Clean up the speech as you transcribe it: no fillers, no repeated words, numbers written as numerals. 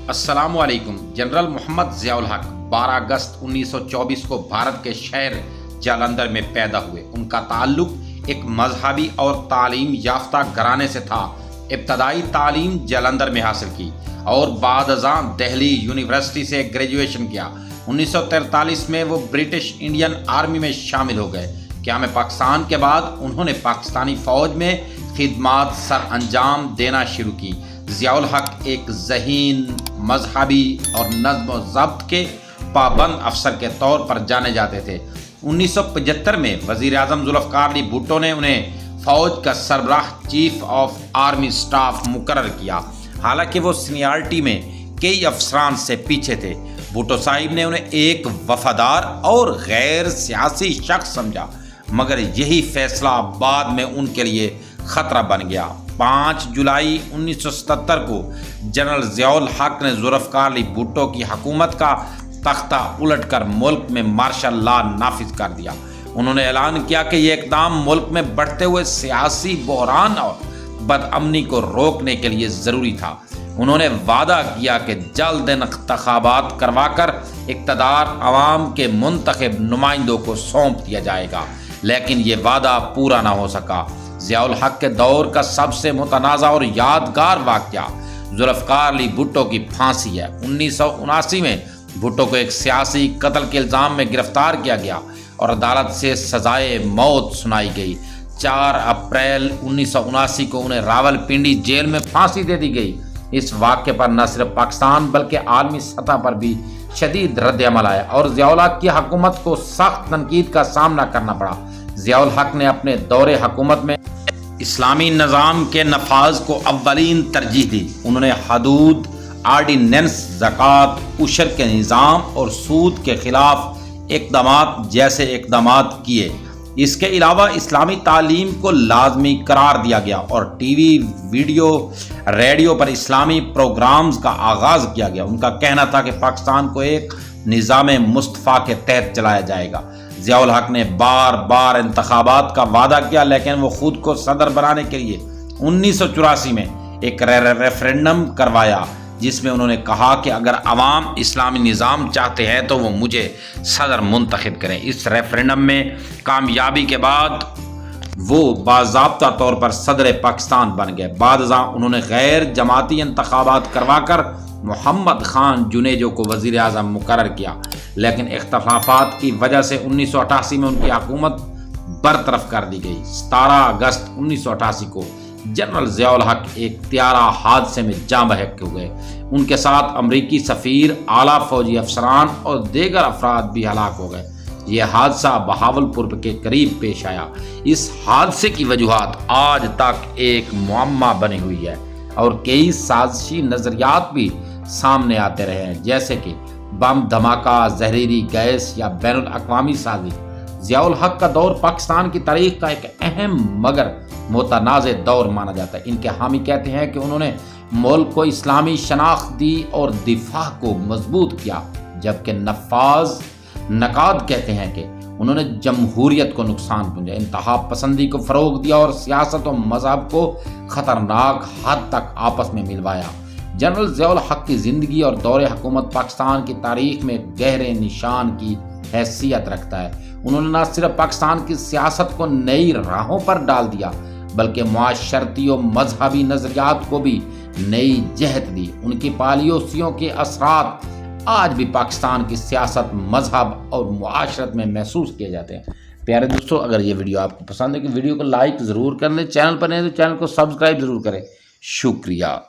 अस्सलाम वालेकुम। जनरल मोहम्मद ज़ियाउल हक 12 अगस्त 1924 को भारत के शहर जालंधर में पैदा हुए। उनका ताल्लुक एक मजहबी और तालीम याफ्ता घराने से था। इब्तदाई तालीम जालंधर में हासिल की और बाद अज़ां दिल्ली यूनिवर्सिटी से ग्रेजुएशन किया। 1943 में वो ब्रिटिश इंडियन आर्मी में शामिल हो गए। क़याम पाकिस्तान के बाद उन्होंने पाकिस्तानी फ़ौज में खिदमात सर अंजाम देना शुरू की। ज़ियाउल हक एक ज़हीन, मजहबी और नज़्म व ज़ब्त के पाबंद अफसर के तौर पर जाने जाते थे। 1975 में वज़ीर आज़म ज़ुल्फ़िकार अली भुट्टो ने उन्हें फ़ौज का सरबराह चीफ ऑफ आर्मी स्टाफ मुकर्रर किया। हालांकि वो सीनियरिटी में कई अफसरान से पीछे थे। भुट्टो साहिब ने उन्हें एक वफादार और गैर सियासी शख्स समझा, मगर यही फैसला बाद में उनके लिए ख़तरा बन गया। 5 जुलाई 1977 को जनरल ज़ियाउल हक ने ज़ुल्फ़िकार अली भुट्टो की हुकूमत का तख्ता उलटकर मुल्क में मार्शल लॉ नाफिज कर दिया। उन्होंने ऐलान किया कि यह इक़दाम मुल्क में बढ़ते हुए सियासी बहरान और बदअमनी को रोकने के लिए ज़रूरी था। उन्होंने वादा किया कि जल्द इंतख़ाबात करवाकर इक़्तिदार अवाम के मुंतखब नुमाइंदों को सौंप दिया जाएगा, लेकिन ये वादा पूरा ना हो सका। ज़ियाउल हक के दौर का सबसे मुतनाज़ा और यादगार वाक़या ज़ुल्फ़िकार अली भुट्टो की फांसी है। 1979 में भुट्टो को एक सियासी कत्ल के इल्ज़ाम में गिरफ्तार किया गया और अदालत से सजाए मौत सुनाई गई। 4 अप्रैल 1979 को उन्हें रावलपिंडी जेल में फांसी दे दी गई। इस वाक़े पर न सिर्फ पाकिस्तान बल्कि आलमी सतह पर भी शदीद रद्द-ए-अमल आया और ज़ियाउल हक की हुकूमत को सख्त तनकीद का सामना करना पड़ा। ज़ियाउल हक ने अपने दौरे हुकूमत में इस्लामी निज़ाम के नफाज को अव्वलीन तरजीह दी। उन्होंने हदूद, आर्डिनेंस, ज़कात, उशर के निज़ाम और सूद के खिलाफ इक़दामात जैसे इक़दामात किए। इसके अलावा इस्लामी तालीम को लाजमी करार दिया गया और टीवी, वीडियो, रेडियो पर इस्लामी प्रोग्राम्स का आगाज़ किया गया। उनका कहना था कि पाकिस्तान को एक निज़ाम मुस्तफ़ा के तहत चलाया जाएगा। ज़ियाउल हक ने बार बार इंतखाबात का वादा किया, लेकिन वो खुद को सदर बनाने के लिए 1984 में एक रेफरेंडम करवाया, जिसमें उन्होंने कहा कि अगर अवाम इस्लामी निज़ाम चाहते हैं तो वो मुझे सदर मुंतखब करें। इस रेफरेंडम में कामयाबी के बाद वो बाज़ाब्ता तौर पर सदर पाकिस्तान बन गए। बाद उन्होंने गैर जमाती इंतखाबात करवाकर मोहम्मद खान जुनेजो को वज़ीर आज़म मुकर्रर किया, लेकिन इख्तलाफात की वजह से 1988 में उनकी हुकूमत बरतरफ कर दी गई। 17 अगस्त 1988 को जनरल ज़ियाउल हक एक त्यारा हादसे में जाँ बहक हो गए। उनके साथ अमरीकी सफ़ीर, आला फ़ौजी अफसरान और दीगर अफराद भी हलाक हो गए। यह हादसा बहावलपुर के करीब पेश आया। इस हादसे की वजूहात आज तक एक मुअम्मा बनी हुई है और कई साजिशी नज़रियात भी सामने आते रहे हैं, जैसे कि बम धमाका, जहरीली गैस या बैनुल अक़वामी साजिश। ज़ियाउल हक का दौर पाकिस्तान की तारीख का एक अहम मगर मुतनाज़े दौर माना जाता है। इनके हामी कहते हैं कि उन्होंने मुल्क को इस्लामी शनाख्त दी और दिफा को मजबूत किया, जबकि नकाद कहते हैं कि उन्होंने जमहूरियत को नुकसान पहुंचा, इंतहा पसंदी को फ़रोग दिया और सियासत और मज़हब को ख़तरनाक हद तक आपस में मिलवाया। जनरल ज़ियाउल हक की ज़िंदगी और दौरे हुकूमत पाकिस्तान की तारीख में गहरे निशान की हैसियत रखता है। उन्होंने न सिर्फ पाकिस्तान की सियासत को नई राहों पर डाल दिया, बल्कि मुआशरती और मजहबी नज़रियात को भी नई जहत दी। उनकी पॉलिसियों के असरात आज भी पाकिस्तान की सियासत, मजहब और मुआशरत में महसूस किए जाते हैं। प्यारे दोस्तों, अगर ये वीडियो आपको पसंद है कि वीडियो को लाइक ज़रूर कर लें, चैनल पर नहीं तो चैनल को सब्सक्राइब ज़रूर करें। शुक्रिया।